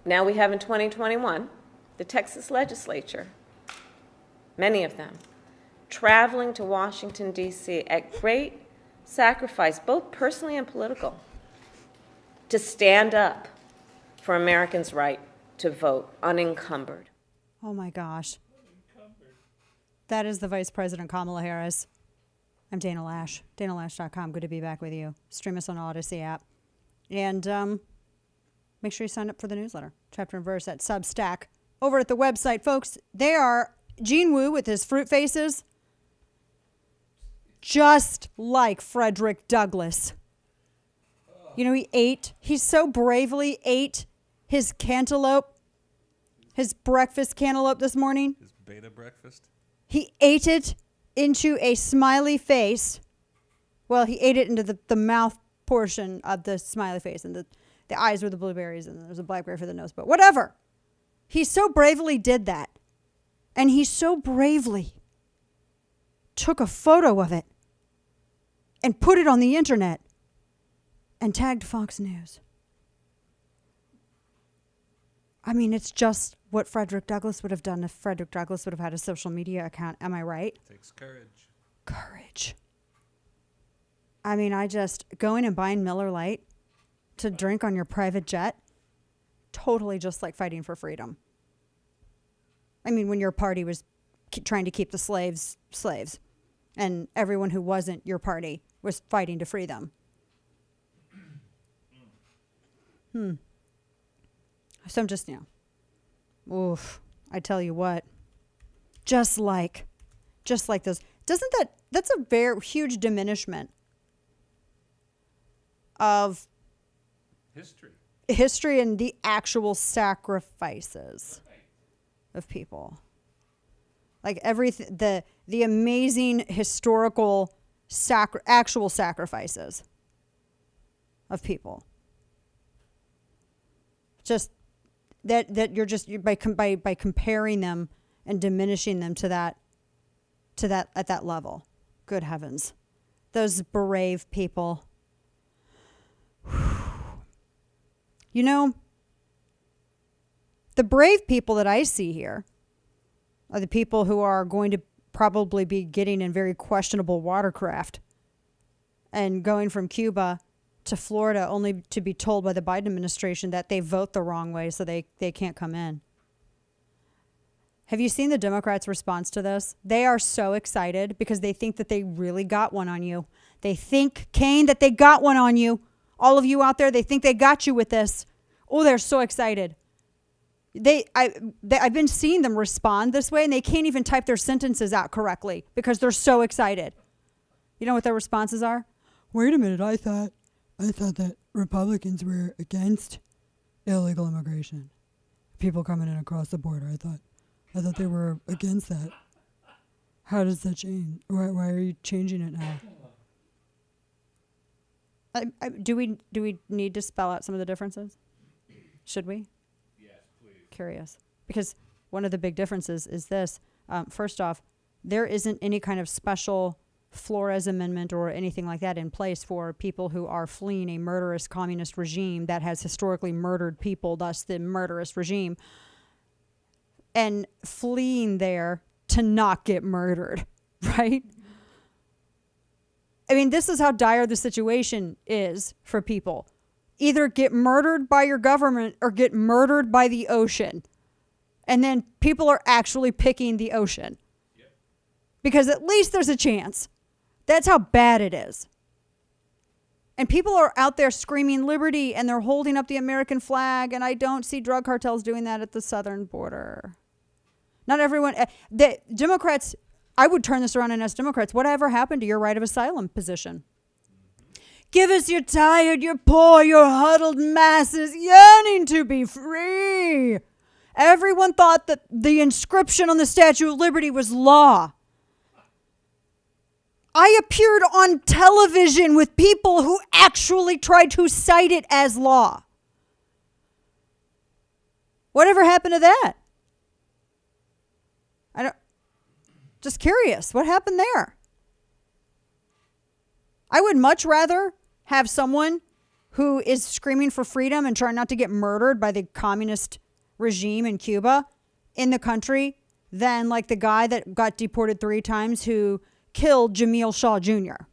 Now we have in 2021, the Texas legislature, many of them, traveling to Washington, D.C. at great sacrifice, both personally and political, to stand up for Americans' right to vote unencumbered. Oh my gosh. That is the Vice President Kamala Harris. I'm Dana Lash, danalash.com. Good to be back with you. Stream us on the Odyssey app. And make sure you sign up for the newsletter, chapter and verse at Substack. Over at the website, folks, they are Gene Wu with his fruit faces, just like Frederick Douglass. You know, he so bravely ate his cantaloupe, his breakfast cantaloupe this morning. His beta breakfast? He ate it into a smiley face. Well, he ate it into the mouth portion of the smiley face, and the eyes were the blueberries, and there was a blackberry for the nose, but whatever. He so bravely did that. And he so bravely took a photo of it and put it on the internet and tagged Fox News. I mean, it's just what Frederick Douglass would have done if Frederick Douglass would have had a social media account. Am I right? It takes courage. Courage. I mean, going and buying Miller Lite to drink on your private jet, totally just like fighting for freedom. I mean, when your party was trying to keep the slaves, and everyone who wasn't your party was fighting to free them. So I'm just, oof, I tell you what, just like this, that's a very huge diminishment of history and the actual sacrifices of people. Like the amazing historical actual sacrifices of people. Just that you're by comparing them and diminishing them to that at that level. Good heavens. Those brave people. You know, the brave people that I see here are the people who are going to probably be getting in very questionable watercraft and going from Cuba to Florida only to be told by the Biden administration that they vote the wrong way so they can't come in. Have you seen the Democrats' response to this? They are so excited because they think that they really got one on you. They think, Kane, that they got one on you. All of you out there, they think they got you with this. Oh, they're so excited. I've been seeing them respond this way, and they can't even type their sentences out correctly because they're so excited. You know what their responses are? Wait a minute, I thought that Republicans were against illegal immigration. People coming in across the border. I thought they were against that. How does that change? Why are you changing it now? Do we need to spell out some of the differences? Should we? Yes, please. Curious. Because one of the big differences is this. First off, there isn't any kind of special Flores Amendment or anything like that in place for people who are fleeing a murderous communist regime that has historically murdered people, thus the murderous regime, and fleeing there to not get murdered, right? I mean, this is how dire the situation is for people. Either get murdered by your government or get murdered by the ocean. And then people are actually picking the ocean. Yep. Because at least there's a chance. That's how bad it is. And people are out there screaming liberty and they're holding up the American flag. And I don't see drug cartels doing that at the southern border. Not everyone. The Democrats, I would turn this around and ask Democrats, whatever happened to your right of asylum position? Give us your tired, your poor, your huddled masses yearning to be free. Everyone thought that the inscription on the Statue of Liberty was law. I appeared on television with people who actually tried to cite it as law. Whatever happened to that? Just curious, what happened there? I would much rather have someone who is screaming for freedom and trying not to get murdered by the communist regime in Cuba in the country than like the guy that got deported 3 times who killed Jamil Shaw Jr.